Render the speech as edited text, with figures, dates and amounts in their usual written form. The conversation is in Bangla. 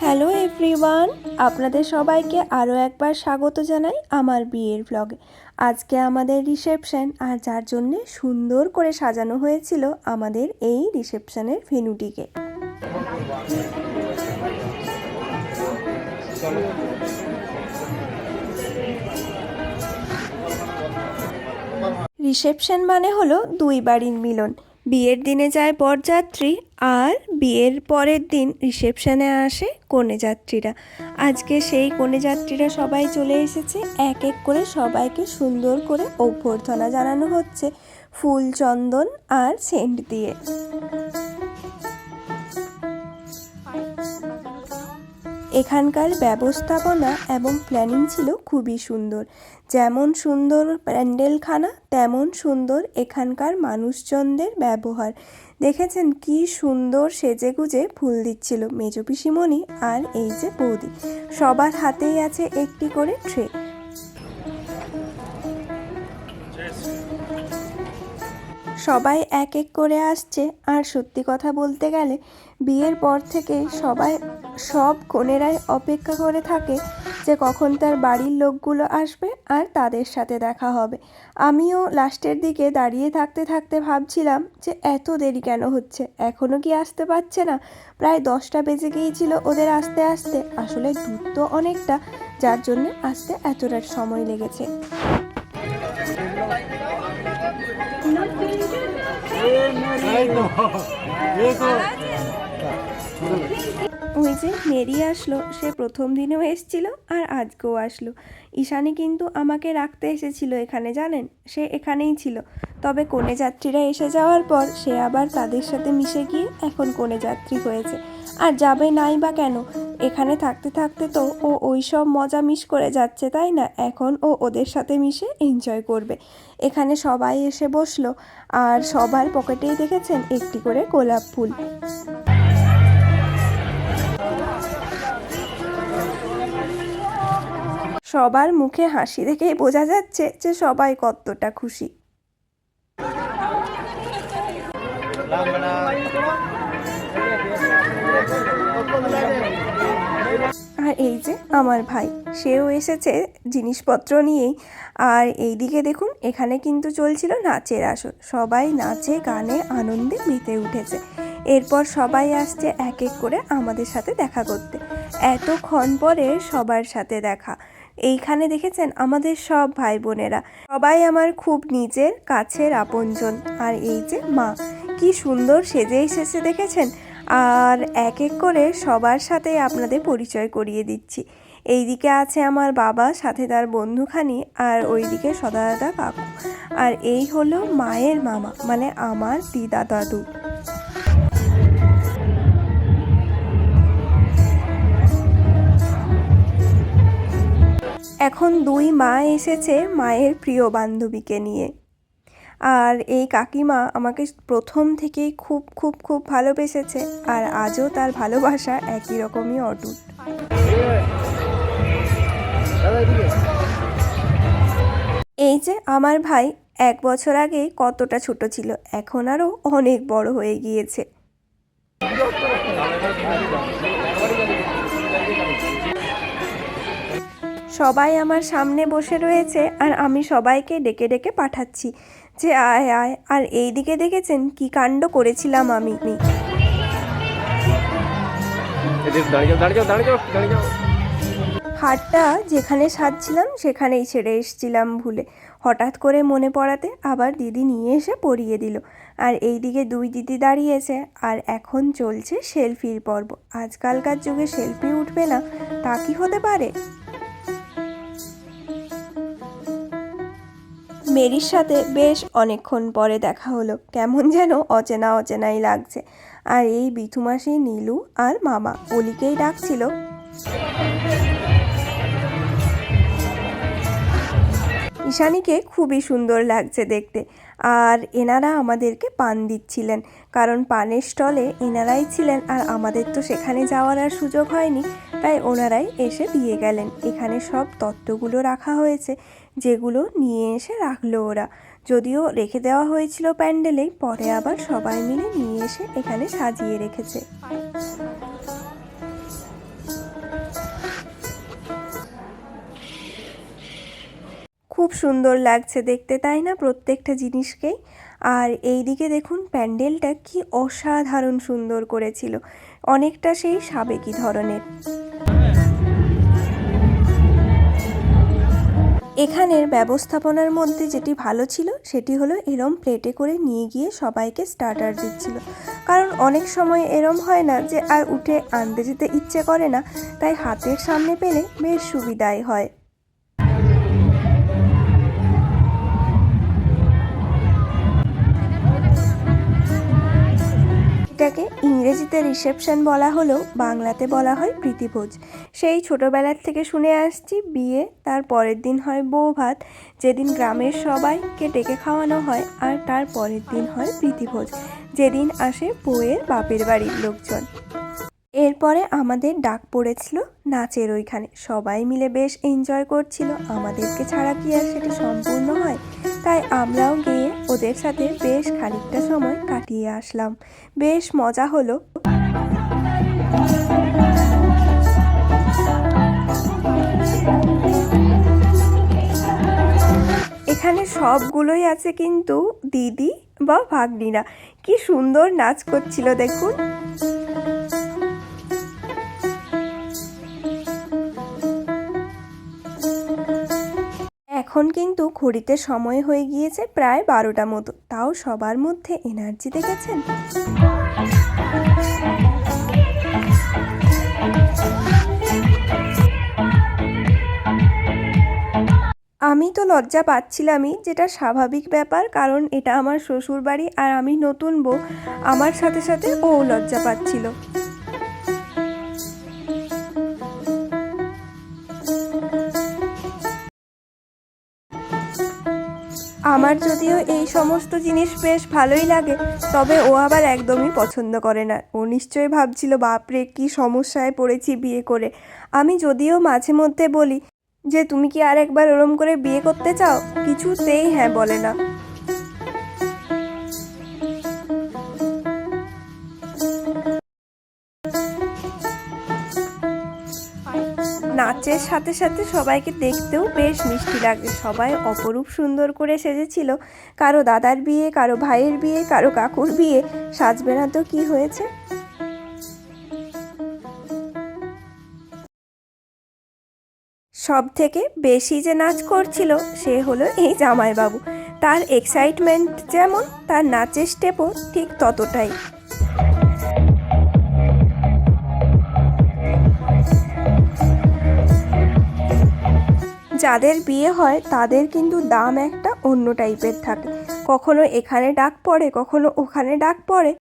হ্যালো এভরিওয়ান, আপনাদের সবাইকে আরও একবার স্বাগত জানাই আমার বিয়ের ব্লগে। আজকে আমাদের রিসেপশন, আর যার জন্যে সুন্দর করে সাজানো হয়েছিল আমাদের এই রিসেপশনের ভেন্যুটিকে। রিসেপশন মানে হলো দুই বাড়ির মিলন। বিয়ের দিনে যায় বরযাত্রী, আর বিয়ের পরের দিন রিসেপশনে আসে কনেযাত্রীরা। আজকে সেই কনেযাত্রীরা সবাই চলে এসেছে। এক এক করে সবাইকে সুন্দর করে অভ্যর্থনা জানানো হচ্ছে ফুল, চন্দন আর সেন্ট দিয়ে। এখানকার ব্যবস্থাপনা এবং প্ল্যানিং ছিল খুবই সুন্দর। যেমন সুন্দর প্যান্ডেলখানা, তেমন সুন্দর এখানকার মানুষজনদের ব্যবহার। দেখেছেন কি সুন্দর সেজেগুজে ফুল দিচ্ছিল মেজো পিসিমণি আর এই যে বৌদি। সবার হাতেই আছে একটি করে ট্রে। সবাই এক এক করে আসছে। আর সত্যি কথা বলতে গেলে বিয়ের পর থেকে সব কনেরাই অপেক্ষা করে থাকে যে কখন তার বাড়ির লোকগুলো আসবে আর তাদের সাথে দেখা হবে। আমিও লাস্টের দিকে দাঁড়িয়ে থাকতে থাকতে ভাবছিলাম যে এত দেরি কেন হচ্ছে, এখনও কি আসতে পারছে না? প্রায় 10টা বেজে গিয়েছিল ওদের আসতে আসতে। আসলে দূর তো অনেকটা, যার জন্য আসতে এতটা সময় লেগেছে। ওই যে মেরি আসলো, সে প্রথম দিনেও এসেছিল আর আজকেও আসলো। ঈশানী কিন্তু আমাকে রাখতে এসেছিল এখানে, জানেন, সে এখানেই ছিল। তবে কনেযাত্রীরা এসে যাওয়ার পর সে আবার তাদের সাথে মিশে গিয়ে এখন কনেযাত্রী হয়েছে। আর যাবে নাই বা কেন, এখানে থাকতে থাকতে তো ও ওই সব মজা মিস করে যাচ্ছে, তাই না? এখন ও ওদের সাথে মিশে এনজয় করবে। এখানে সবাই এসে বসলো, আর সবার পকেটেই দেখেছেন একটি করে গোলাপ ফুল। সবার মুখে হাসি দেখেই বোঝা যাচ্ছে যে সবাই কতটা খুশি। আর এই যে আমার ভাই, সেও এসেছে জিনিসপত্র নিয়েই। আর এইদিকে দেখুন, এখানে কিন্তু চলছিল নাচের আসর। সবাই নাচে গানে আনন্দে মেতে উঠেছে। এরপর সবাই আসছে এক এক করে আমাদের সাথে দেখা করতে। এতক্ষণ পরে সবার সাথে দেখা। এইখানে দেখেছেন আমাদের সব ভাই বোনেরা, সবাই আমার খুব নিজের কাছের আপনজন। আর এই যে মা, কি সুন্দর সেজে এসেছে দেখেছেন। আর এক এক করে সবার সাথে আপনাদের পরিচয় করিয়ে দিচ্ছি। এইদিকে আছে আমার বাবা, সাথে তার বন্ধুখানি, আর ওইদিকে সদাদাদা কাকু। আর এই হলো মায়ের মামা, মানে আমার দিদা দাদু। এখন দুই মা এসেছে মায়ের প্রিয় বান্ধবীকে নিয়ে। আর এই কাকিমা আমাকে প্রথম থেকেই খুব খুব খুব ভালোবেসেছে, আর আজও তার ভালোবাসা একই রকমই অটুট। এই যে আমার ভাই 1 বছর আগে কতটা ছোট ছিল, এখন আরও অনেক বড় হয়ে গিয়েছে। সবাই আমার সামনে বসে রয়েছে, আর আমি সবাইকে ডেকে ডেকে পাঠাচ্ছি যে আয় আয়। আর এই দিকে দেখেছেন কি কাণ্ড করেছিলাম আমি। হাটটা যেখানে সাজছিলাম সেখানেই ছেড়ে এসেছিলাম ভুলে। হঠাৎ করে মনে পড়াতে আবার দিদি নিয়ে এসে পরিয়ে দিল। আর এইদিকে দুই দিদি দাঁড়িয়েছে, আর এখন চলছে সেলফির পর্ব। আজকালকার যুগে সেলফি উঠবে না তা কি হতে পারে? মেরির সাথে বেশ অনেকক্ষণ পরে দেখা হলো, কেমন যেন অচেনা অচেনাই লাগছে। আর এই বিথুমাসি, নীলু আর মামা অলিকেই ডাকছিল। ঈশানীকে খুবই সুন্দর লাগছে দেখতে। আর এনারা আমাদেরকে পান দিচ্ছিলেন, কারণ পানের স্টলে এনারাই ছিলেন, আর আমাদের তো সেখানে যাওয়ার আর সুযোগ হয়নি, তাই ওনারাই এসে দিয়ে গেলেন। এখানে সব তত্ত্বগুলো রাখা হয়েছে, যেগুলো নিয়ে এসে রাখলো ওরা। যদিও রেখে দেওয়া হয়েছিল প্যান্ডেলেই, পরে আবার সবাই মিলে নিয়ে এসে এখানে সাজিয়ে রেখেছে। খুব সুন্দর লাগছে দেখতে, তাই না, প্রত্যেকটা জিনিসকেই। আর এইদিকে দেখুন প্যান্ডেলটা কি অসাধারণ সুন্দর করেছিল, অনেকটা সেই সাবেকি ধরনের। এখানের ব্যবস্থাপনার মধ্যে যেটি ভালো ছিল সেটি হলো এরম প্লেটে করে নিয়ে গিয়ে সবাইকে স্টার্টার দিচ্ছিল, কারণ অনেক সময় এরম হয় না যে আর উঠে আনতে যেতে ইচ্ছে করে না, তাই হাতের সামনে পেলে বেশ সুবিধাই হয়। এটাকে ইংরেজিতে রিসেপশন বলা হলেও বাংলাতে বলা হয় প্রীতিভোজ। সেই ছোটোবেলার থেকে শুনে আসছি, বিয়ে তার পরের দিন হয় বউ ভাত, যেদিন গ্রামের সবাইকে ডেকে খাওয়ানো হয়, আর তার পরের দিন হয় প্রীতিভোজ, যেদিন আসে বউয়ের বাপের বাড়ির লোকজন। এরপরে আমাদের ডাক পড়েছিল নাচের ওইখানে, সবাই মিলে বেশ এনজয় করছিল, আমাদেরকে ছাড়া কি আর সেটা সম্পূর্ণ হয়, তাই আমরাও গিয়ে ওদের সাথে বেশ খানিকটা সময় কাটিয়ে আসলাম, বেশ মজা হলো। এখানে সবগুলোই আছে কিন্তু দিদি বা ভাগ্নিরা, কি সুন্দর নাচ করছিল দেখুন। এখন কিন্তু ঘড়িতে সময় হয়ে গিয়েছে প্রায় 12টা মতো, তাও সবার মধ্যে এনার্জি দেখেছেন। আমি তো লজ্জা পাচ্ছিলামই, যেটা স্বাভাবিক ব্যাপার, কারণ এটা আমার শ্বশুর বাড়ি আর আমি নতুন বউ, আমার সাথে সাথে ও লজ্জা পাচ্ছিল। আমার যদিও এই সমস্ত জিনিস বেশ ভালোই লাগে, তবে ও আবার একদমই পছন্দ করে না। ও নিশ্চয়ই ভাবছিল বাপরে কি সমস্যায় পড়েছি বিয়ে করে। আমি যদিও মাঝে মধ্যে বলি যে তুমি কি আর একবার ওরম করে বিয়ে করতে চাও, কিছুতেই হ্যাঁ বলে না। নাচের সাথে সাথে সবাইকে দেখতেও বেশ মিষ্টি লাগে, সবাই অপরূপ সুন্দর করে সেজেছিল। কারো দাদার বিয়ে, কারো ভাইয়ের বিয়ে, কারো কাকুর বিয়ে, সাজবে না তো কি হয়েছে। সব থেকে বেশি যে নাচ করছিল সে হলো এই জামাইবাবু, তার এক্সাইটমেন্ট যেমন তার নাচের স্টেপও ঠিক ততটাই। যাদের বিয়ে হয় তাদের কিন্তু দাম একটা অন্য টাইপের থাকে, কখনো এখানে ডাক পড়ে, কখনো ওখানে ডাক পড়ে।